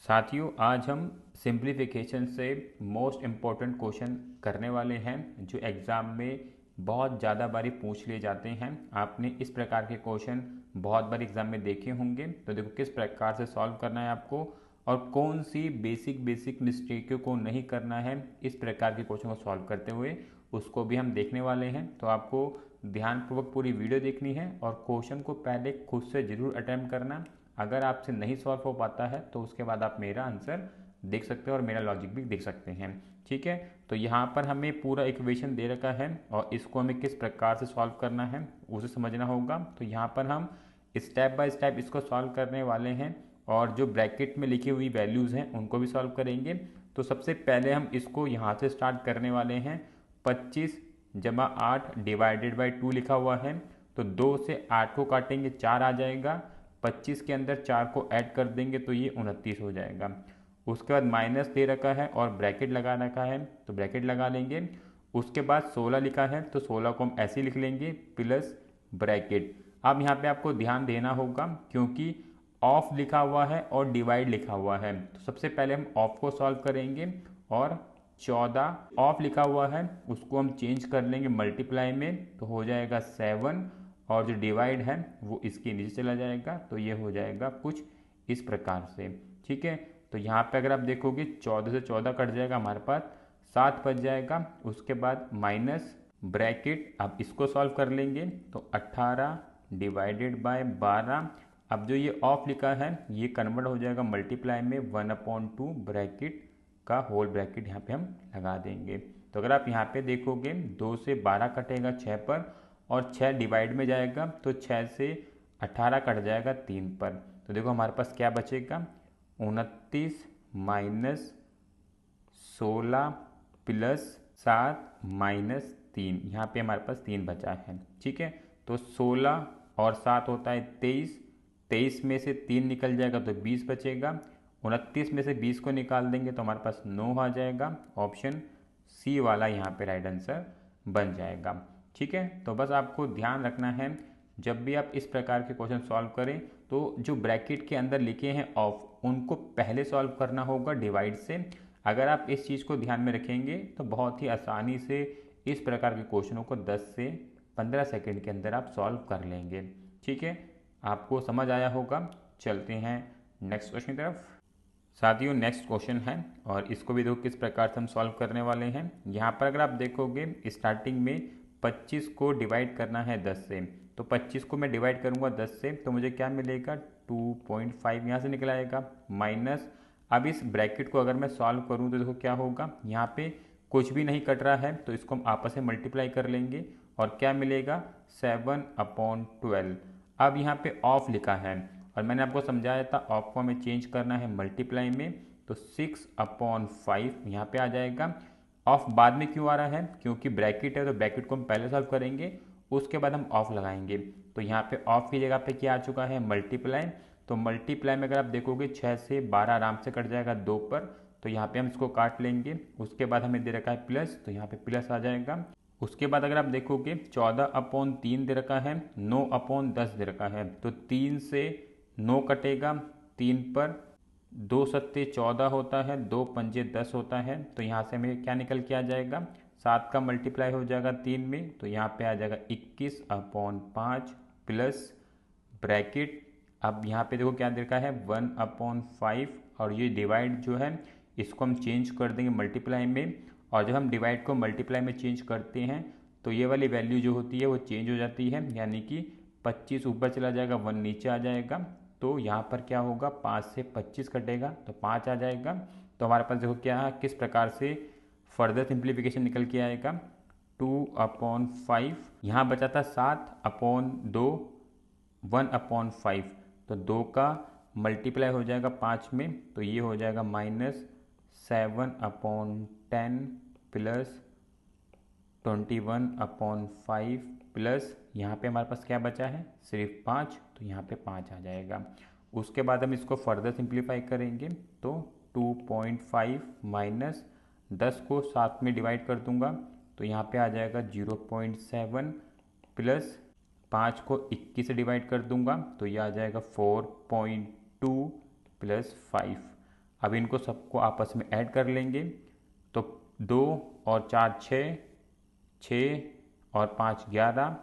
साथियों, आज हम सिंप्लीफिकेशन से मोस्ट इम्पॉर्टेंट क्वेश्चन करने वाले हैं जो एग्ज़ाम में बहुत ज़्यादा बारी पूछ लिए जाते हैं। आपने इस प्रकार के क्वेश्चन बहुत बार एग्ज़ाम में देखे होंगे। तो देखो किस प्रकार से सॉल्व करना है आपको और कौन सी बेसिक मिस्टेकों को नहीं करना है इस प्रकार के क्वेश्चन को सॉल्व करते हुए, उसको भी हम देखने वाले हैं। तो आपको ध्यानपूर्वक पूरी वीडियो देखनी है और क्वेश्चन को पहले खुद से ज़रूर अटैम्प्ट करना। अगर आपसे नहीं सॉल्व हो पाता है तो उसके बाद आप मेरा आंसर देख सकते हैं और मेरा लॉजिक भी देख सकते हैं। ठीक है, तो यहाँ पर हमें पूरा इक्वेशन दे रखा है और इसको हमें किस प्रकार से सॉल्व करना है उसे समझना होगा। तो यहाँ पर हम स्टेप बाय स्टेप इसको सॉल्व करने वाले हैं और जो ब्रैकेट में लिखी हुई वैल्यूज़ हैं उनको भी सॉल्व करेंगे। तो सबसे पहले हम इसको यहाँ से स्टार्ट करने वाले हैं। 25 जमा 8 डिवाइडेड बाई 2 लिखा हुआ है, तो 2 से 8 को काटेंगे 4 आ जाएगा। 25 के अंदर 4 को ऐड कर देंगे तो ये 29 हो जाएगा। उसके बाद माइनस दे रखा है और ब्रैकेट लगा रखा है तो ब्रैकेट लगा लेंगे। उसके बाद 16 लिखा है तो 16 को हम ऐसे ही लिख लेंगे प्लस ब्रैकेट। अब यहाँ पे आपको ध्यान देना होगा क्योंकि ऑफ लिखा हुआ है और डिवाइड लिखा हुआ है, तो सबसे पहले हम ऑफ को सॉल्व करेंगे और 14 ऑफ लिखा हुआ है उसको हम चेंज कर लेंगे मल्टीप्लाई में, तो हो जाएगा 7 और जो डिवाइड है वो इसके नीचे चला जाएगा, तो ये हो जाएगा कुछ इस प्रकार से। ठीक है, तो यहाँ पे अगर आप देखोगे 14 से 14 कट जाएगा, हमारे पास 7 बच जाएगा। उसके बाद माइनस ब्रैकेट, अब इसको सॉल्व कर लेंगे तो 18 डिवाइडेड बाय 12। अब जो ये ऑफ लिखा है ये कन्वर्ट हो जाएगा मल्टीप्लाई में 1/2 ब्रैकेट का होल ब्रैकेट यहाँ पे हम लगा देंगे। तो अगर आप यहाँ पे देखोगे 2 से 12 कटेगा 6 पर और 6 डिवाइड में जाएगा तो 6 से 18 कट जाएगा 3 पर। तो देखो हमारे पास क्या बचेगा, 29 माइनस 16 प्लस 7 माइनस 3, यहाँ पे हमारे पास 3 बचा है। ठीक है, तो 16 और 7 होता है 23, 23 में से 3 निकल जाएगा तो 20 बचेगा। 29 में से 20 को निकाल देंगे तो हमारे पास 9 आ जाएगा। ऑप्शन सी वाला यहाँ पे राइट आंसर बन जाएगा। ठीक है, तो बस आपको ध्यान रखना है जब भी आप इस प्रकार के क्वेश्चन सॉल्व करें तो जो ब्रैकेट के अंदर लिखे हैं ऑफ उनको पहले सॉल्व करना होगा डिवाइड से। अगर आप इस चीज़ को ध्यान में रखेंगे तो बहुत ही आसानी से इस प्रकार के क्वेश्चनों को 10 से 15 सेकंड के अंदर आप सॉल्व कर लेंगे। ठीक है, आपको समझ आया होगा। चलते हैं नेक्स्ट क्वेश्चन की तरफ। साथियों, नेक्स्ट क्वेश्चन है और इसको भी देखो किस प्रकार से हम सॉल्व करने वाले हैं। यहाँ पर अगर आप देखोगे स्टार्टिंग में 25 को डिवाइड करना है 10 से, तो 25 को मैं डिवाइड करूँगा 10 से तो मुझे क्या मिलेगा 2.5 यहाँ से निकल आएगा माइनस। अब इस ब्रैकेट को अगर मैं सॉल्व करूँ तो देखो क्या होगा, यहाँ पे कुछ भी नहीं कट रहा है तो इसको हम आपस में मल्टीप्लाई कर लेंगे और क्या मिलेगा 7/12। अब यहाँ पे ऑफ लिखा है और मैंने आपको समझाया था ऑफ को हमें चेंज करना है मल्टीप्लाई में, तो 6/5 यहाँ पे आ जाएगा। ऑफ बाद में क्यों आ रहा है, क्योंकि ब्रैकेट है तो ब्रैकेट को हम पहले सॉल्व करेंगे उसके बाद हम ऑफ लगाएंगे। तो यहाँ पे ऑफ की जगह पे क्या आ चुका है मल्टीप्लाई, तो मल्टीप्लाई में अगर आप देखोगे 6 से 12 आराम से कट जाएगा 2 पर, तो यहाँ पे हम इसको काट लेंगे। उसके बाद हमें दे रखा है प्लस, तो यहाँ पे प्लस आ जाएगा। उसके बाद अगर आप देखोगे 14/3 दे रखा है, 9/10 दे रखा है, तो 3 से 9 कटेगा 3 पर, 2 सत्ते 14 होता है, 2 पंजे 10 होता है, तो यहाँ से हमें क्या निकल के आ जाएगा 7 का मल्टीप्लाई हो जाएगा 3 में, तो यहाँ पे आ जाएगा 21/5 प्लस ब्रैकेट। अब यहाँ पे देखो क्या दे रखा है 1/5 और ये डिवाइड जो है इसको हम चेंज कर देंगे मल्टीप्लाई में, और जब हम डिवाइड को मल्टीप्लाई में चेंज करते हैं तो ये वाली वैल्यू जो होती है वो चेंज हो जाती है, यानी कि 25 ऊपर चला जाएगा 1 नीचे आ जाएगा। तो यहाँ पर क्या होगा 5 से 25 कटेगा तो 5 आ जाएगा। तो हमारे पास देखो क्या है, किस प्रकार से फर्दर सिंप्लीफिकेशन निकल के आएगा 2/5, यहाँ बचा था 7/2 1/5, तो 2 का मल्टीप्लाई हो जाएगा 5 में, तो ये हो जाएगा -7/10 प्लस 21/5 प्लस यहाँ पे हमारे पास क्या बचा है सिर्फ 5, तो यहाँ पे 5 आ जाएगा। उसके बाद हम इसको फर्दर सिंप्लीफाई करेंगे तो 2.5 माइनस 10 को 7 में डिवाइड कर दूंगा तो यहाँ पे आ जाएगा 0.7 प्लस 5 को 21 से डिवाइड कर दूंगा तो ये आ जाएगा 4.2 प्लस 5। अब इनको सबको आपस में ऐड कर लेंगे तो 2 और 4 6, 6 और 5 11,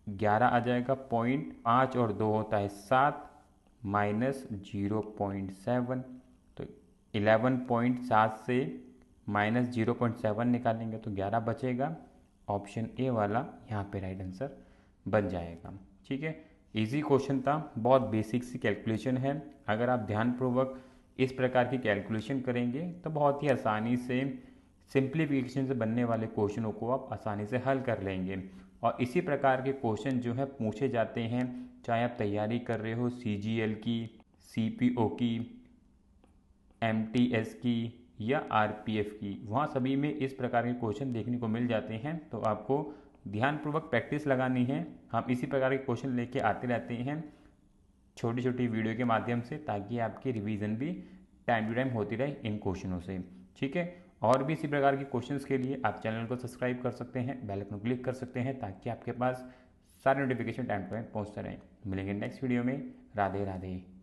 11 आ जाएगा पॉइंट, 5 और 2 होता है 7 माइनस 0.7, तो 11.7 से माइनस 0.7 निकालेंगे तो 11 बचेगा। ऑप्शन ए वाला यहाँ पे राइट आंसर बन जाएगा। ठीक है, इजी क्वेश्चन था, बहुत बेसिक सी कैलकुलेशन है। अगर आप ध्यानपूर्वक इस प्रकार की कैलकुलेशन करेंगे तो बहुत ही आसानी से सिंप्लीफिकेशन से बनने वाले क्वेश्चनों को आप आसानी से हल कर लेंगे। और इसी प्रकार के क्वेश्चन जो है पूछे जाते हैं, चाहे आप तैयारी कर रहे हो CGL की, CPO की, MTS की या RPF की, वहाँ सभी में इस प्रकार के क्वेश्चन देखने को मिल जाते हैं। तो आपको ध्यानपूर्वक प्रैक्टिस लगानी है। हम इसी प्रकार के क्वेश्चन लेके आते रहते हैं छोटी छोटी वीडियो के माध्यम से, ताकि आपकी रिवीजन भी टाइम टू टाइम होती रहे इन क्वेश्चनों से। ठीक है, और भी इसी प्रकार के क्वेश्चंस के लिए आप चैनल को सब्सक्राइब कर सकते हैं, बेल आइकन क्लिक कर सकते हैं, ताकि आपके पास सारे नोटिफिकेशन टाइम टू टाइम पहुँचते रहें। मिलेंगे नेक्स्ट वीडियो में। राधे राधे।